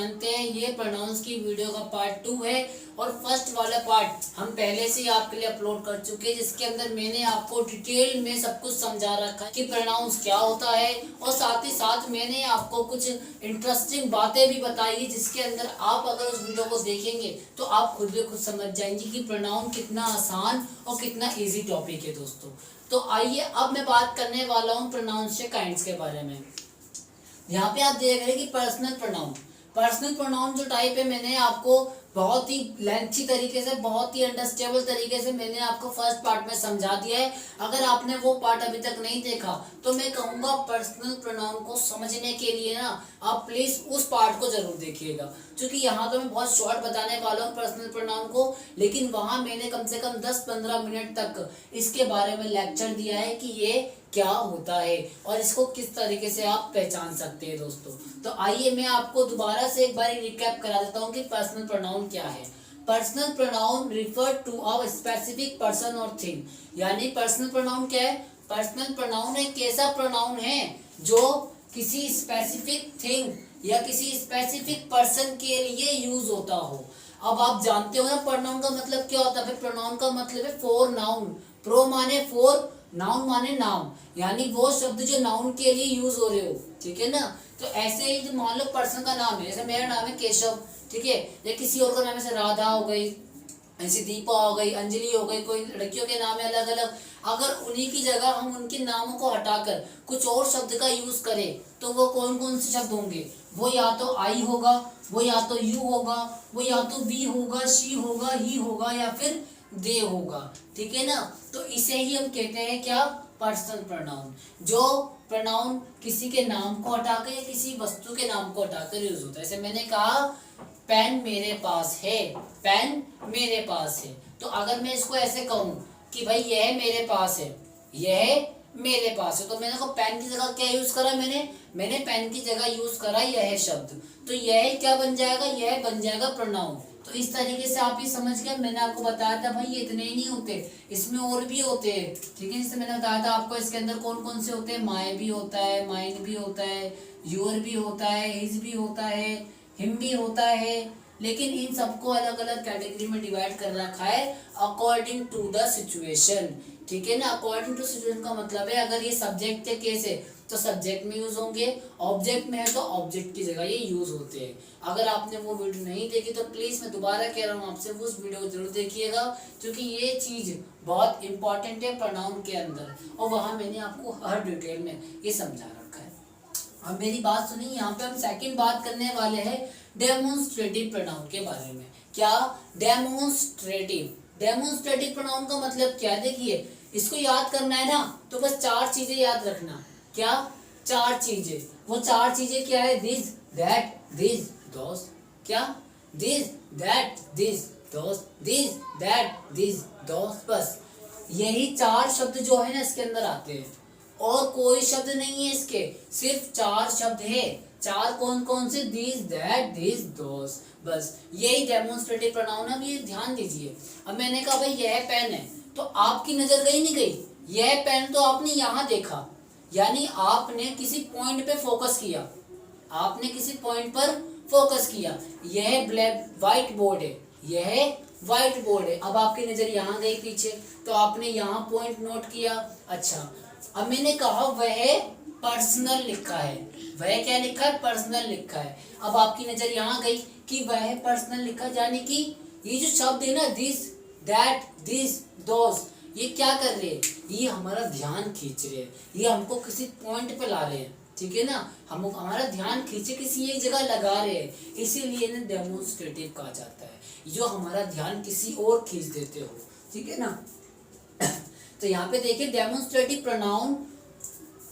जानते हैं ये प्रोनाउंस की वीडियो का पार्ट 2 है और फर्स्ट वाला पार्ट हम पहले से ही आपके लिए अपलोड कर चुके हैं, जिसके अंदर मैंने आपको डिटेल में सब कुछ समझा रखा है कि प्रोनाउंस क्या होता है और साथ ही साथ मैंने आपको कुछ इंटरेस्टिंग बातें भी बताई है, जिसके अंदर आप अगर उस वीडियो को देखेंगे तो आप खुद भी खुद समझ जाएंगे कि प्रोनाउन कितना आसान और कितना ईजी टॉपिक है दोस्तों। तो आइए अब मैं बात करने वाला हूँ प्रोनाउंस के काइंड्स के बारे में। यहाँ पे आप देख रहे हैं कि पर्सनल प्रोनाउन जो टाइप है, मैंने आपको बहुत ही लेंथी तरीके से, बहुत ही अंडरस्टैंडेबल तरीके से मैंने आपको फर्स्ट पार्ट में समझा दिया है। अगर आपने वो पार्ट अभी तक नहीं देखा तो मैं कहूँगा पर्सनल प्रोनाउन को समझने के लिए ना आप प्लीज उस पार्ट को जरूर देखिएगा, क्योंकि यहाँ तो मैं बहुत शॉर्ट बताने वाला हूँ पर्सनल प्रोनाउन को, लेकिन वहाँ मैंने कम से कम 10-15 मिनट तक इसके बारे में लेक्चर दिया है कि ये क्या होता है और इसको किस तरीके से आप पहचान सकते हैं दोस्तों। तो आइए मैं आपको दोबारा से एक बार रिकैप करा देता हूँ कि पर्सनल प्रोनाउन क्या है। Personal pronoun refer to a specific person और थिंग। यानी पर्सनल प्रोनाउन क्या है? पर्सनल प्रोनाउन एक ऐसा प्रोनाउन है जो किसी स्पेसिफिक थिंग या किसी स्पेसिफिक पर्सन के लिए यूज होता हो। अब आप जानते हो ना प्रोनाउन का मतलब क्या होता है। प्रोनाउन का मतलब है फॉर नाउन। प्रो माने फॉर, नाउन माने नाउन, यानी वो शब्द जो नाउन के लिए यूज हो रहे हो, ठीक है ना। तो ऐसे ही मान लो पर्सन का नाम है, जैसे मेरा नाम है केशव, ठीक है, या किसी और का नाम है राधा हो गई, ऐसी दीपा हो गई, अंजलि हो गई, कोई लड़कियों के नाम है अलग अलग। अगर उन्हीं की जगह हम उनके नामों को हटाकर कुछ और शब्द का यूज करें तो वो कौन कौन से शब्द होंगे? वो या तो आई होगा, वो या तो यू होगा, वो या तो वी होगा, शी होगा, ही होगा, या फिर दे होगा, ठीक है ना। तो इसे ही हम कहते हैं क्या? Personal pronoun. जो प्रोनाउन किसी के नाम को हटाकर या किसी वस्तु के नाम को हटाकर यूज होता है। जैसे मैंने कहा पेन मेरे पास है, पेन मेरे पास है, तो अगर मैं इसको ऐसे कहूँ कि भाई यह मेरे पास है, यह मेरे पास है, तो मैंने को पेन की जगह क्या यूज करा? मैंने पेन की जगह यूज करा यह शब्द। तो यह क्या बन जाएगा? यह बन जाएगा प्रोनाउन। तो इस तरीके से आप ये समझ गए। मैंने आपको बताया था भाई ये इतने ही नहीं होते, इसमें और भी होते हैं, ठीक है। जैसे मैंने बताया था आपको इसके अंदर कौन कौन से होते हैं। माय भी होता है, माइन भी होता है, यूर भी होता है, हिज भी होता है, हिम भी होता है, लेकिन इन सबको अलग अलग कैटेगरी में डिवाइड कर रखा है अकॉर्डिंग टू द सिचुएशन, ठीक है ना। अकॉर्डिंग टू सिचुएशन का मतलब है अगर ये सब्जेक्ट के केस है तो सब्जेक्ट में यूज होंगे, ऑब्जेक्ट में है तो ऑब्जेक्ट की जगह ये यूज होते हैं। अगर आपने वो वीडियो नहीं देखी तो प्लीज मैं दोबारा कह रहा हूँ आपसे, उस वीडियो को जरूर देखिएगा, क्योंकि ये चीज बहुत इंपॉर्टेंट है प्रोनाउन के अंदर, और वहां मैंने आपको हर डिटेल में ये समझा रखा है। अब मेरी बात सुनिए, यहाँ पे हम सेकंड बात करने वाले हैं डेमोन्स्ट्रेटिव प्रोनाउन के बारे में। क्या? डेमोन्स्ट्रेटिव। डेमोन्स्ट्रेटिव प्रोनाउन का मतलब क्या है? देखिए इसको याद करना है ना तो बस 4 चीजें याद रखना। क्या? 4 चीजें। वो 4 चीजें क्या है? This, that, this, those. क्या? This, that, this, those, this, that, this, those. बस यही 4 शब्द जो है ना इसके अंदर आते हैं, और कोई शब्द नहीं है इसके, सिर्फ 4 शब्द है। 4 कौन कौन से? This, that, this, those. बस यही डेमोन्स्ट्रेटिव प्रोनाउन है। अब ये ध्यान दीजिए। अब मैंने कहा भाई यह पेन है, तो आपकी नजर गई नहीं गई? यह पेन तो आपने यहाँ देखा, यानी आपने किसी पॉइंट पे फोकस किया, आपने किसी पॉइंट पर फोकस किया। यह ब्लैक व्हाइट बोर्ड है, यह व्हाइट बोर्ड है। अब आपकी नजर यहाँ गई पीछे, तो आपने यहाँ पॉइंट नोट किया। अच्छा, अब मैंने कहा वह पर्सनल लिखा है, वह क्या लिखा है? पर्सनल लिखा है। अब आपकी नजर यहाँ गई कि वह पर्सनल लिखा, यानी कि ये जो शब्द है ना दिस, दैट, दिस, दोस, ये क्या कर रहे हैं? ये हमारा ध्यान खींच रहे हैं, ये हमको किसी पॉइंट पे ला रहे हैं, ठीक है ना। हम हमारा ध्यान खींचे किसी एक जगह लगा रहे हैं, इसीलिए इन्हें डेमोन्स्ट्रेटिव कहा जाता है, जो हमारा ध्यान किसी और खींच देते हो, ठीक है ना। तो यहाँ पे देखिए डेमोन्स्ट्रेटिव प्रोनाउन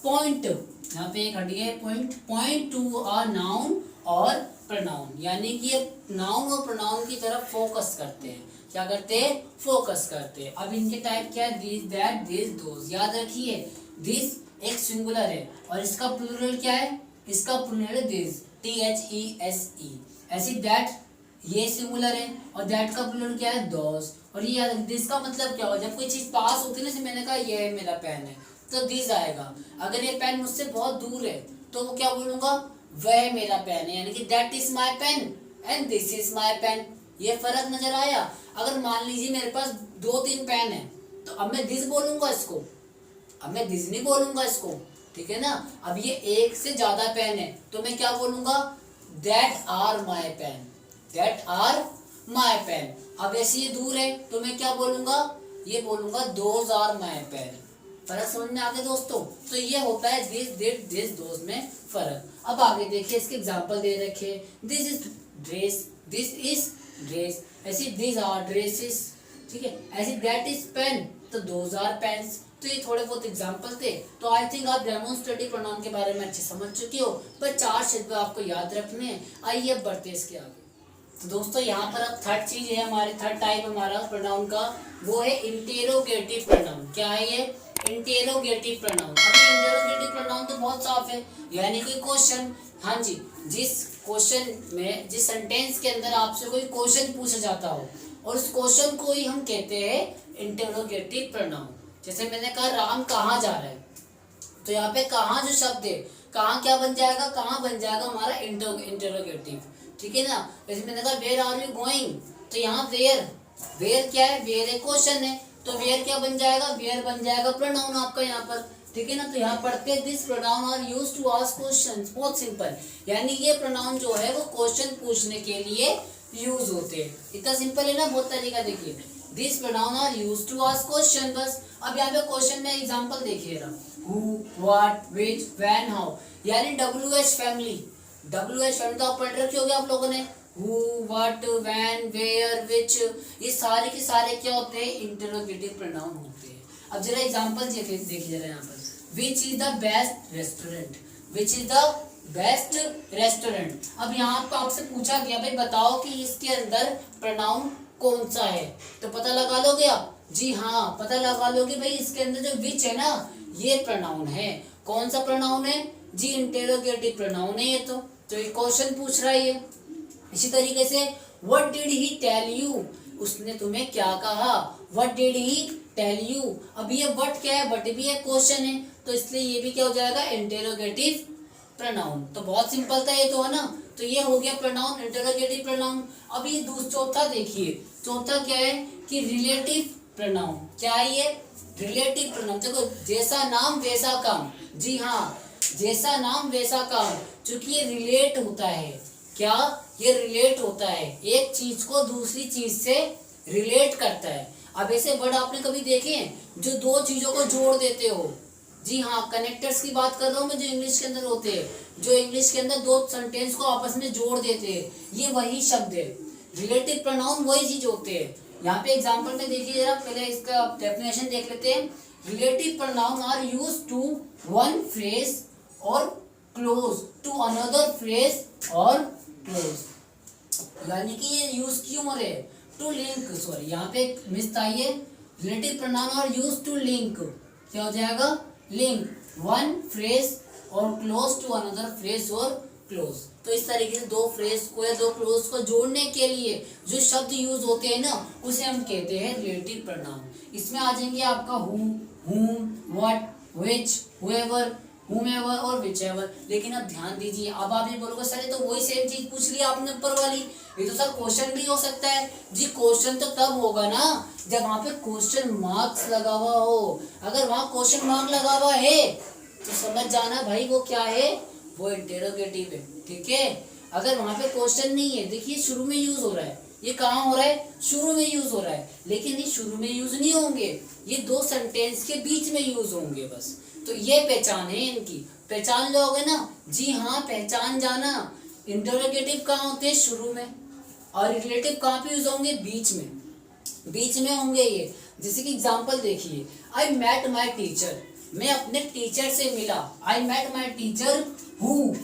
पॉइंट, यहाँ पे एक हटी है point, point to a noun और प्रोनाउन, यानी कि ये नाउन और प्रोनाउन की तरफ फोकस करते हैं। क्या करते हैं? फोकस करते हैं। अब इनके टाइप क्या है? दिस, दैट, दिस, दोस। याद रखिए दिस एक सिंगुलर है और इसका प्लूरल क्या है? इसका प्लूरल है दिस, THESE। ऐसी दैट ये सिंगुलर है और दैट का प्लूरल क्या है? दोस। और ये याद, दिस का मतलब क्या होगा? जब कोई चीज पास होती है ना, जैसे मैंने कहा ये मेरा पेन है तो दिस आएगा। अगर ये पेन मुझसे बहुत दूर है तो वो क्या बोलूंगा? वह मेरा पेन है, यानी कि that is my pen and this is my pen. ये फर्क नजर आया। अगर मान लीजिए मेरे पास 2-3 पेन है तो अब मैं दिस बोलूंगा इसको, अब मैं दिस नहीं बोलूंगा इसको, ठीक है ना। अब ये एक से ज्यादा पेन है तो मैं क्या बोलूंगा, that are my pen, that are my pen. अब ऐसे ये दूर है तो मैं क्या बोलूंगा, ये बोलूंगा दोज आर माई पेन। फर्क समझ में आ गया दोस्तों। तो ये होता है दिस दिट दिस दोज में फर्क। अब आगे देखिए, इसके एग्जांपल दे रखे, this is dress, this is dress, ऐसे दिस आर ड्रेसेस, ठीक है। ऐसे दैट इज पेन तो दोज आर पेन्स। तो ये थोड़े बहुत एग्जांपल थे। तो आई थिंक आप डेमोन्स्ट्रेटिव प्रोनाउन के बारे में अच्छे समझ चुके हो, पर 4 शब्द आपको याद रखने हैं। आइए अब बढ़ते हैं इसके आगे। तो दोस्तों यहाँ पर अब थर्ड चीज है हमारी, थर्ड टाइप हमारा प्रोनाउन का, वो है इंटेरोगेटिव प्रोनाउन। क्या है ये, इंटेरोगेटिव प्रोनाउन। अभी इंटेरोगेटिव प्रोनाउन तो बहुत साफ है, यानी कोई क्वेश्चन, हाँ जी, जिस क्वेश्चन में, जिस सेंटेंस के अंदर आपसे कोई क्वेश्चन पूछा जाता हो और उस क्वेश्चन को ही हम कहते हैं इंटेरोगेटिव प्रोनाउन। जैसे मैंने कहा राम कहाँ जा रहा है, तो यहाँ पे कहाँ जो शब्द है, कहाँ क्या बन जाएगा, कहाँ बन जाएगा हमारा इंटेरोगेटिव, ठीक है ना। जैसे मैंने कहा वेयर आर यू गोइंग, तो यहाँ वेयर, वेयर क्या है, वेयर एक क्वेश्चन है, तो वेयर क्या बन जाएगा, वेयर बन जाएगा प्रोनाउन आपका यहाँ पर, ठीक है ना। तो यहाँ पढ़ते हैं this pronoun are used to ask questions. बहुत सिंपल, यानी ये प्रोनाउन जो है वो क्वेश्चन पूछने के लिए यूज होते हैं। इतना सिंपल है ना, बहुत तरीका। देखिए this pronoun are used to ask question, बस। अब यहाँ पे क्वेश्चन में एग्जांपल देखिए, who, what, which, when, how, यानी WH फैमिली। WH फैमिली तो आप पढ़ रखे होंगे आप लोगों ने, who, what, when, where, which, ये सारे के सारे क्या होते हैं, इंटरोगेटिव प्रोनाउन होते हैं। अब जरा एग्जांपल देखिए जरा यहाँ पर, which is the best restaurant, which is the best restaurant. अब यहाँ पर आपसे पूछा गया भाई बताओ कि इसके अंदर प्रोनाउन कौन सा है, तो पता लगा लोगे आप, जी हाँ पता लगा लोगे भाई, इसके अंदर जो विच है ना ये प्रोनाउन है। कौन सा प्रोनाउन है जी, इंटेरोगेटिव प्रोनाउन है ये। तो ये क्वेश्चन पूछ रहा है ये। इसी तरीके से what did he tell you, उसने तुम्हें क्या कहा, what did he tell you. अब ये व्हाट क्या है, व्हाट भी एक क्वेश्चन है, तो इसलिए ये भी क्या हो जाएगा, इंटेरोगेटिव प्रोनाउन। तो बहुत सिंपल था ये तो, है ना। तो ये हो गया प्रोनाउन, इंटरोगेटिव प्रोनाउन। अब ये चौथा देखिए, चौथा क्या है कि रिलेटिव प्रोनाउन। क्या है ये, रिलेटिव प्रोनाउन। देखो जैसा नाम वैसा काम, जी हाँ जैसा नाम वैसा काम, क्योंकि ये रिलेट होता है। क्या, ये रिलेट होता है, एक चीज को दूसरी चीज से रिलेट करता है। अब ऐसे वर्ड आपने कभी देखे हैं जो दो चीजों को जोड़ देते हो, जी हाँ कनेक्टर्स की बात कर रहा हूँ मैं, जो इंग्लिश के अंदर होते हैं, जो इंग्लिश के अंदर दो सेंटेंस को आपस में जोड़ देते हैं, ये वही शब्द है। रिलेटिव प्रोनाउन वही चीज होते हैं। यहाँ पे एग्जांपल में देखिए जरा, पहले इसका डेफिनेशन देख लेते हैं। Relative pronoun are used to one phrase और क्लोज टू अनदर फ्रेज और क्लोज, यानी कि ये यूज क्यों हो रहे, टू लिंक, सॉरी यहाँ पे मिस आई है। Relative pronoun are used to link, क्या हो जाएगा, लिंक वन फ्रेज और क्लोज टू अनदर फ्रेज और क्लोज। तो इस तरीके से दो फ्रेज को या दो क्लोज को जोड़ने के लिए जो शब्द यूज होते हैं ना उसे हम कहते हैं रिलेटिव प्रोनाउन। इसमें आ जाएंगे आपका who, whom, what, which, whoever, whomever और whichever। लेकिन अब ध्यान दीजिए, अब आप ये बोलोगे सर ये तो वही सेम चीज पूछ लिया आपने ऊपर वाली, ये तो सर क्वेश्चन भी हो सकता है। जी क्वेश्चन तो तब होगा ना जब वहां पे क्वेश्चन मार्क्स लगा हुआ हो। अगर वहां क्वेश्चन मार्क लगा हुआ है तो समझ जाना भाई वो क्या है, वो इंटेरोगेटिव है, ठीक है। अगर वहां पे क्वेश्चन नहीं है, देखिए शुरू में यूज हो रहा है, ये कहाँ हो रहा है, शुरू में यूज हो रहा है, लेकिन ये शुरू में यूज नहीं होंगे, ये दो सेंटेंस के बीच में यूज होंगे बस। तो ये पहचान है इनकी, पहचान लोगे ना, जी हाँ पहचान जाना। इंटरोगेटिव कहाँ होते हैं, शुरू में, और रिलेटिव कहाँ पे यूज होंगे, बीच में, बीच में होंगे ये। जैसे कि एग्जांपल देखिए, आई मेट माई टीचर, मैं अपने टीचर से मिला। I met my teacher who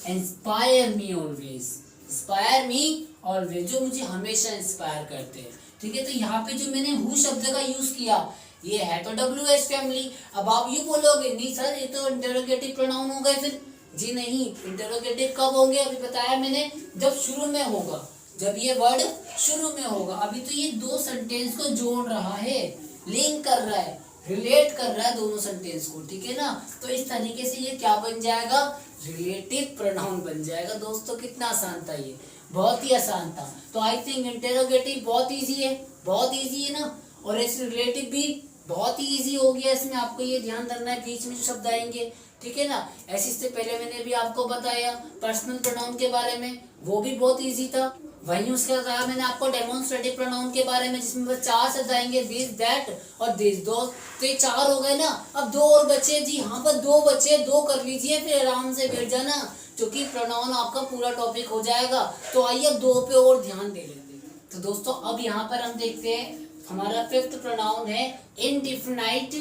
inspire me always, inspire me always, जो मुझे हमेशा इंस्पायर करते हैं, ठीक है। तो यहाँ पे जो मैंने हु शब्द का यूज किया ये है तो WH फैमिली। अब आप ये बोलोगे नहीं सर ये तो इंटरोगेटिव प्रोनाउन हो गए फिर, जी नहीं, इंटरोगेटिव कब होंगे, अभी बताया मैंने, जब शुरू में होगा, जब ये वर्ड शुरू में होगा। अभी तो ये दो सेंटेंस को जोड़ रहा है, लिंक कर रहा है, रिलेट कर रहा है दोनों सेंटेंस को, ठीक है ना। तो इस तरीके से ये क्या बन जाएगा, रिलेटिव प्रोनाउन बन जाएगा। दोस्तों कितना आसान था ये, बहुत ही आसान था। तो आई थिंक इंटेरोगेटिव बहुत इजी है, बहुत इजी है ना, और ऐसे रिलेटिव भी बहुत ही इजी हो गया। इसमें आपको ये ध्यान रखना है बीच में जो शब्द आएंगे, ठीक है ना। ऐसे इससे पहले मैंने भी आपको बताया पर्सनल प्रोनाउन के बारे में, वो भी बहुत इजी था। वहीं उसके बाद मैंने आपको डेमोन्स्ट्रेटिव प्रोनाउन के बारे में, जिसमें बस 4 शब्द आएंगे, दिस दैट और दिस, दो। तो ये 4 हो गए ना। अब 2 और बचे जी, हाँ पर 2 बचे, 2 कर लीजिए फिर आराम से बैठ जाना, क्योंकि प्रोनाउन आपका पूरा टॉपिक हो जाएगा। तो आइए अब 2 पे और ध्यान दे लेते हैं। तो दोस्तों अब यहाँ पर हम देखते हैं हमारा 5th प्रोनाउन है इंडेफिनाइट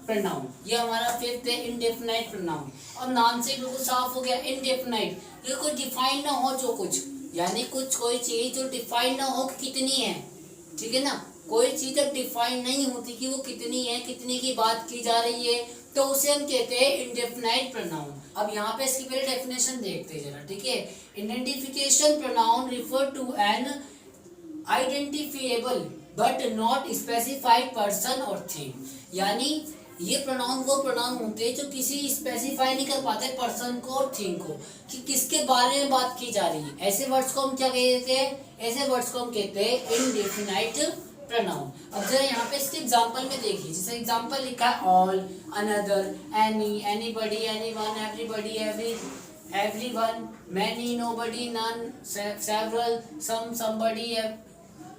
प्रोनाउन। ये हमारा 5th है इंडेफिनाइट प्रोनाउन। और नाम से बिल्कुल साफ हो गया इंडेफिनाइट, ये कोई डिफाइन ना हो जो कुछ, यानी कुछ कोई चीज जो डिफाइन ना हो कि कितनी है, ठीक है ना। कोई चीज जब डिफाइन नहीं होती कि वो कितनी है, कितनी की बात की जा रही है, तो उसे हम कहते हैं इंडेफिनाइट प्रोनाउन। अब यहाँ पे इसकी पहले डेफिनेशन देखते हैं जरा, ठीक है। Identification pronoun refer to an identifiable but not specified person और थिंग। यानी ये प्रोनाउन वो प्रोनाउन होते हैं जो किसी स्पेसिफाई नहीं कर पाते पर्सन को और थिंग को, कि किसके बारे में बात की जा रही है। ऐसे वर्ड्स को हम क्या कहते हैं, ऐसे वर्ड्स को हम कहते हैं इंडेफिनाइट प्रोनाउन। अब जरा यहाँ पे इसके एग्जांपल में देखिए, जैसे एग्जांपल लिखा है all, another, any, anybody, anyone, everybody, everyone, many, nobody, none, several, some, somebody.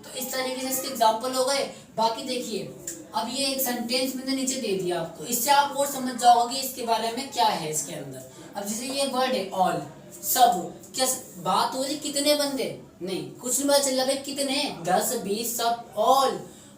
तो इस तरीके से इसके एग्जांपल हो गए। बाकी देखिए अब ये एक सेंटेंस मैंने नीचे दे दिया आपको, इससे आप और समझ जाओगे इसके बारे में क्या है इसके अंदर। अब जैसे ये वर्ड है ऑल, सब, क्या बात हो रही कितने बंदे, नहीं, कुछ नहीं पता चल रहा भाई कितने, 10, 20, सब।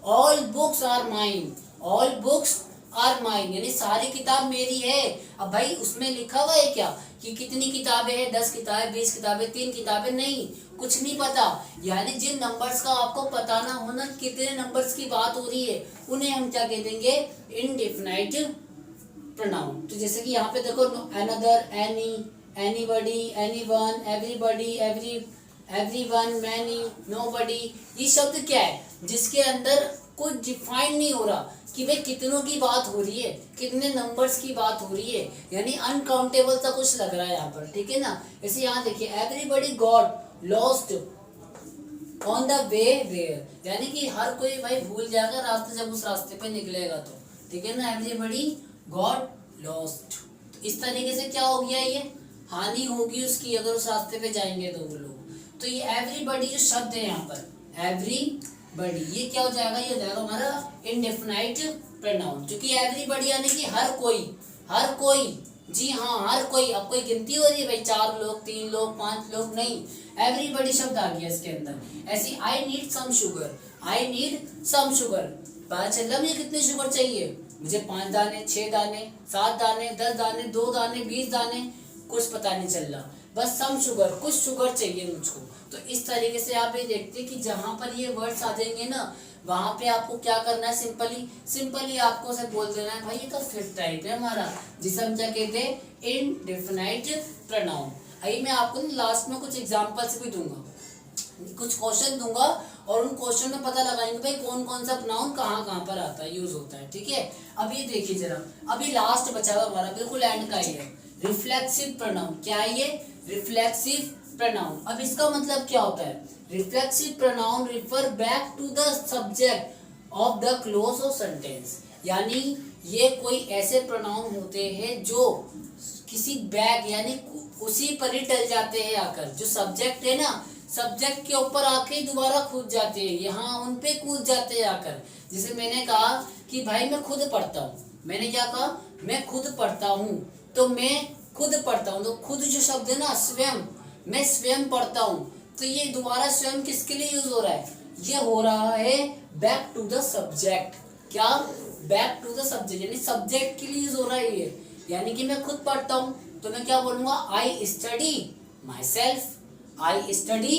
All books are mine, all books are mine, यानी सारी किताब मेरी है। अब भाई उसमें लिखा हुआ है क्या कि कितनी किताबें हैं, 10 किताबें, 20 किताबें, 3 किताबें, नहीं, कुछ नहीं पता। यानी जिन नंबर्स का आपको पता ना होना कितने नंबर्स की बात हो रही है, उन्हें हम क्या कह देंगे, इंडेफिनाइट प्रोनाउन। तो जैसे कि यहाँ पे देखो another, any, anybody, anyone, everybody, everyone, many, nobody. ये शब्द क्या है, जिसके अंदर कुछ डिफाइन नहीं हो रहा कि भाई कितनों की बात हो रही है, कितने नंबर्स की बात हो रही है, यानी अनकाउंटेबल सा कुछ लग रहा है यहाँ पर, ठीक है ना। जैसे यहाँ देखिए everybody got lost on the way there, यानी कि हर कोई भाई भूल जाएगा रास्ते जब उस रास्ते पे निकलेगा तो, ठीक है ना। एवरीबॉडी गॉट लॉस्ट, इस तरीके से क्या हो गया, ये हानि होगी उसकी अगर उस रास्ते पे जाएंगे तो वो लोग। तो ये एवरीबॉडी जो शब्द है यहाँ पर, एवरीबॉडी, ये क्या हो जाएगा, ये हो जाएगा हमारा इंडेफिनाइट प्रोनाउन, क्योंकि एवरीबॉडी यानी कि हर कोई, हर कोई, जी हाँ हर कोई। अब कोई गिनती हो रही है भाई 4 लोग, 3 लोग, 5 लोग, नहीं, एवरीबॉडी शब्द आ गया इसके अंदर। ऐसी I need some sugar, I need some sugar, पता चल रहा मुझे कितने शुगर चाहिए, मुझे 5 दाने, 6 दाने, 7 दाने, 10 दाने, 2 दाने, 20 दाने, कुछ पता नहीं चल रहा, बस सम शुगर, कुछ शुगर चाहिए मुझको। तो इस तरीके से आप ये देखते हैं कि जहां पर ये वर्ड्स आ जाएंगे ना, वहां पे आपको क्या करना है, सिंपली आपको से बोल देना है भाई ये तो 5th टाइप है हमारा, जिसे हम क्या कहते हैं इंडेफिनाइट प्रोनाउन। अभी मैं आपको लास्ट में कुछ एग्जांपल्स भी दूंगा, कुछ क्वेश्चन दूंगा और उन क्वेश्चन में पता लगाएंगे भाई कौन कौन सा प्रोनाउन कहाँ कहाँ पर आता है, यूज होता है, ठीक है। अब ये देखिए जरा, अभी लास्ट बचा हुआ हमारा बिल्कुल एंड का ही है, रिफ्लेक्सिव प्रोनाउन। क्या है ये, रिफ्लेक्सिव प्रोनाउन। अब इसका मतलब क्या होता है, reflexive pronoun refer back to the subject of the clause of sentence, यानी ये कोई ऐसे प्रोनाउन होते हैं जो किसी बैक यानी उसी पर ही टल जाते हैं आकर, जो सब्जेक्ट है ना, सब्जेक्ट के ऊपर आके दोबारा कूद जाते हैं, यहाँ उन पे कूद जाते हैं आकर। जैसे मैंने कहा कि भाई मैं खुद पढ़ता हूँ, मैंने क्या कहा, मैं खुद पढ़ता हूँ, तो मैं खुद पढ़ता हूँ, तो खुद जो शब्द है ना स्वयं, मैं स्वयं पढ़ता हूँ, तो ये दोबारा स्वयं किसके लिए यूज हो रहा है, ये हो रहा है बैक टू द सब्जेक्ट। क्या, बैक टू द सब्जेक्ट, यानी सब्जेक्ट के लिए यूज हो रहा है ये, यानी कि मैं खुद पढ़ता हूँ तो मैं क्या बोलूंगा, I study my self, I study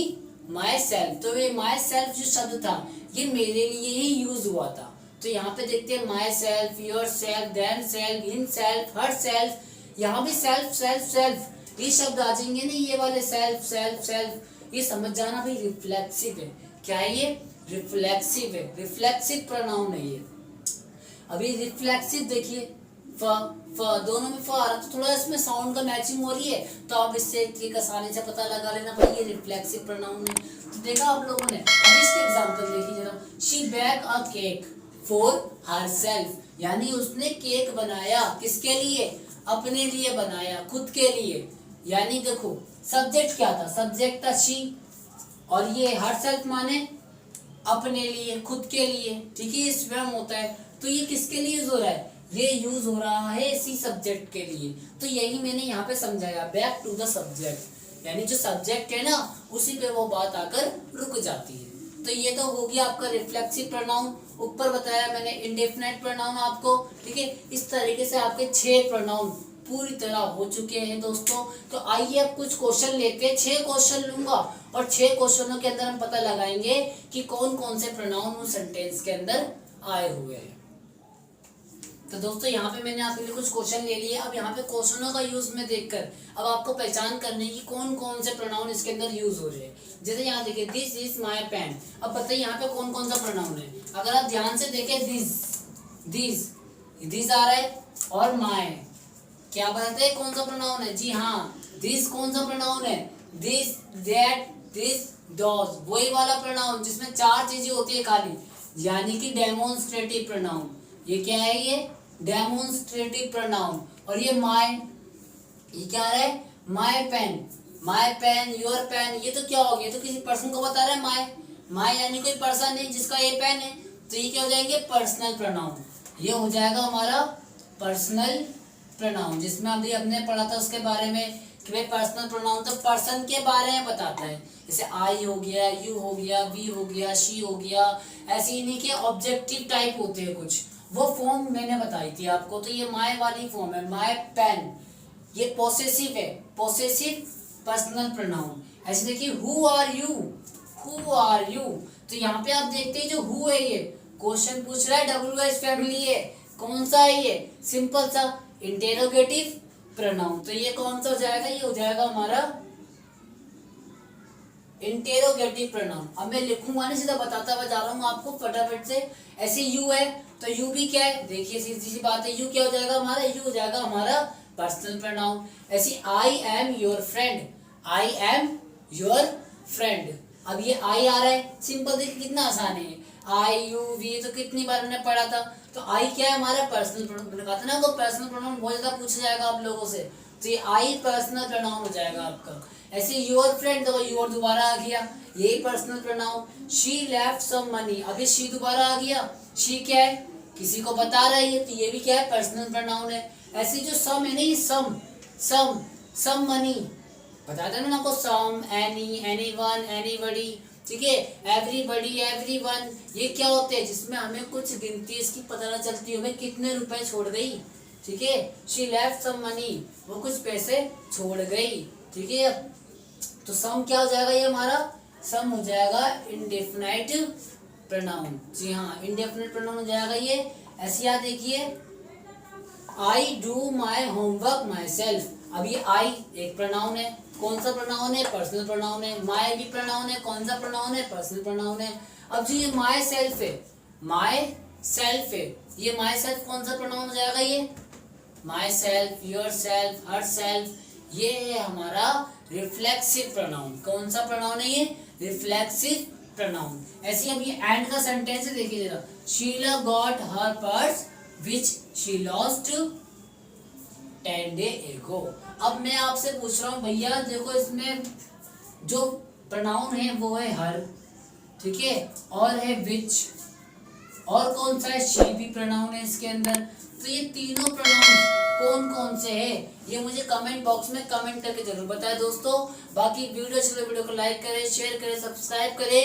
my self. तो ये माई सेल्फ जो शब्द था ये मेरे लिए ही यूज हुआ था। तो यहाँ पे देखते हैं my self, your self, them self, in self, her self, यहाँ भी सेल्फ सेल्फ सेल्फ ये शब्द आ जाएंगे ना, ये वाले सेल्फ सेल्फ सेल्फ, ये समझ जाना भाई रिफ्लेक्सिव है। क्या है ये, रिफ्लेक्सिव है, रिफ्लेक्सिव प्रोनाउन है ये। अभी रिफ्लेक्सिव देखिए, दोनों में फ आ रहा है, तो थोड़ा इसमें साउंड का मैचिंग हो रही है, तो आप इससे एक आसानी से पता लगा लेना भाई ये रिफ्लेक्सिव प्रोनाउन है। तो देखा आप लोगों ने। अब इसके एग्जांपल देखिए जरा। She bake a cake for herself, यानी उसने केक बनाया, किसके लिए? अपने लिए बनाया, खुद के लिए। यानी देखो सब्जेक्ट क्या था? सब्जेक्ट था शी, और ये हरसेल्फ माने अपने लिए, खुद के लिए। ठीक है, ये स्वयं होता है, तो ये किसके लिए यूज हो रहा है? ये यूज हो रहा है इसी सब्जेक्ट के लिए। तो यही मैंने यहाँ पे समझाया, बैक टू द सब्जेक्ट, यानी जो सब्जेक्ट है ना उसी पे वो बात आकर रुक जाती है। तो ये तो हो गया आपका रिफ्लेक्सिव प्रोनाउन। ऊपर बताया मैंने इंडेफिनाइट प्रोनाउन आपको। ठीक है, इस तरीके से आपके 6 प्रोनाउन पूरी तरह हो चुके हैं दोस्तों। तो आइए अब कुछ क्वेश्चन लेते हैं। 6 क्वेश्चन लूंगा और 6 क्वेश्चनों के अंदर हम पता लगाएंगे कि कौन कौन से प्रोनाउन उस सेंटेंस के अंदर आए हुए हैं। तो दोस्तों यहाँ पे मैंने आपके लिए कुछ क्वेश्चन ले लिए। अब यहाँ पे क्वेश्चनों का यूज में देखकर अब आपको पहचान करने की कौन कौन से प्रोनाउन इसके अंदर यूज हो रहे हैं। जैसे यहाँ देखिए दिस इज माय पेन। अब बताइए यहाँ पे कौन कौन सा प्रोनाउन है। अगर आप ध्यान से देखें दिस आ रहा है और माय, क्या बताते हैं कौन सा प्रोनाउन है? जी हाँ, दिस कौन सा प्रोनाउन है? दिस, दैट, दिस, दोस, वही वाला प्रोनाउन जिसमें 4 चीजें होती है खाली, यानी कि डेमोन्स्ट्रेटिव प्रोनाउन। ये क्या है? ये डेमोन्स्ट्रेटिव प्रोनाउन। और ये माय, ये क्या है? माय पेन, योर पेन, ये तो क्या हो गया? तो किसी पर्सन को बता रहा है माय यानी कोई पर्सन है जिसका ये पेन है, तो ये क्या हो जाएंगे? Personal pronoun. ये हो जाएगा हमारा पर्सनल प्रोनाउन, जिसमें अभी हमने पढ़ा था उसके बारे में कि भाई पर्सनल प्रोनाउन तो पर्सन के बारे में बताता है। जैसे आई हो गया, यू हो गया, वी हो गया, शी हो गया। ऐसे ही नहीं कि ऑब्जेक्टिव टाइप होते हैं कुछ, वो फॉर्म मैंने बताई थी आपको। तो ये माय वाली फॉर्म है, माय पेन, ये पॉसेसिव है, पॉसेसिव पर्सनल प्रोनाउन। ऐसे देखिए हु आर यू, तो यहाँ पे आप देखते हैं जो हु है ये क्वेश्चन पूछ रहा है, WH फैमिली है, कौन सा है ये? सिंपल सा इंटेरोगेटिव प्रोनाउन। तो ये कौन सा हो जाएगा? ये हो जाएगा हमारा इंटेरोगेटिव प्रोनाउन। अब मैं लिखूंगा नहीं, सीधा बताता हुआ जा रहा हूँ आपको फटाफट से। ऐसे यू है तो यू भी क्या है? देखिए सीधी सी बात है, यू क्या हो जाएगा हमारा? यू हो जाएगा हमारा पर्सनल प्रोनाउन। ऐसे I am your friend, I am your friend. अब ये आई आ रहा है, सिंपल, देखिए कितना आसान है। आई यू वी तो कितनी बार हमने पढ़ा था। तो आई क्या है? हमारा पर्सनल प्रोनाउन। कहते ना वो पर्सनल प्रोनाउन बहुत ज्यादा पूछा जाएगा आप लोगों से, तो ये आई पर्सनल प्रोनाउन हो जाएगा आपका। ऐसे योर फ्रेंड, तो योर दोबारा आ गया, यही personal pronoun. She left some money, अभी शी दोबारा आ गया, शी क्या है? किसी को बता रही है, तो ये भी क्या है? पर्सनल प्रोनाउन है। ऐसे जो सम है ना, ये सम मनी बताते हैं ना आपको, सम, एनी, एनीवन, एनीबॉडी, ठीक है, एवरीबॉडी, एवरीवन, ये क्या होते हैं? जिसमें हमें कुछ गिनती इसकी पता ना चलती, हमें कितने रुपए छोड़ गई। ठीक है, शी लेफ्ट सम मनी, वो कुछ पैसे छोड़ गई। ठीक है, तो सम क्या हो जाएगा? ये हमारा सम हो जाएगा इंडेफिनाइट प्रोनाउन। जी हाँ, इंडेफिनाइट प्रोनाउन हो जाएगा ये। ऐसे याद देखिए, I do my homework my self. अब ये आई एक प्रोनाउन है, कौन सा प्रोनाउन है? पर्सनल प्रोनाउन है। माय भी प्रोनाउन है, कौन सा प्रोनाउन है? पर्सनल प्रोनाउन है। अब जो ये माय सेल्फ है, ये माय सेल्फ कौन सा प्रोनाउन हो जाएगा? ये my self, your self, her self, ये है हमारा रिफ्लेक्सिव प्रोनाउन। कौन सा प्रोनाउन है ये? Reflexive pronoun. ऐसे अब ये एंड का सेंटेंस है, देखिए जरा। Sheela got her purse which she lost 10 days ago। अब मैं आपसे पूछ रहा हूँ भैया, देखो इसमें जो प्रोनाउन है वो है हर, ठीक है, और है विच, और कौन सा है? शी भी प्रोनाउन है इसके अंदर। तो ये तीनों प्रोनाउन कौन कौन से हैं, ये मुझे कमेंट बॉक्स में कमेंट करके जरूर बताएं दोस्तों। बाकी वीडियो अच्छी लगे वीडियो को लाइक करें, शेयर करें, सब्सक्राइब करें।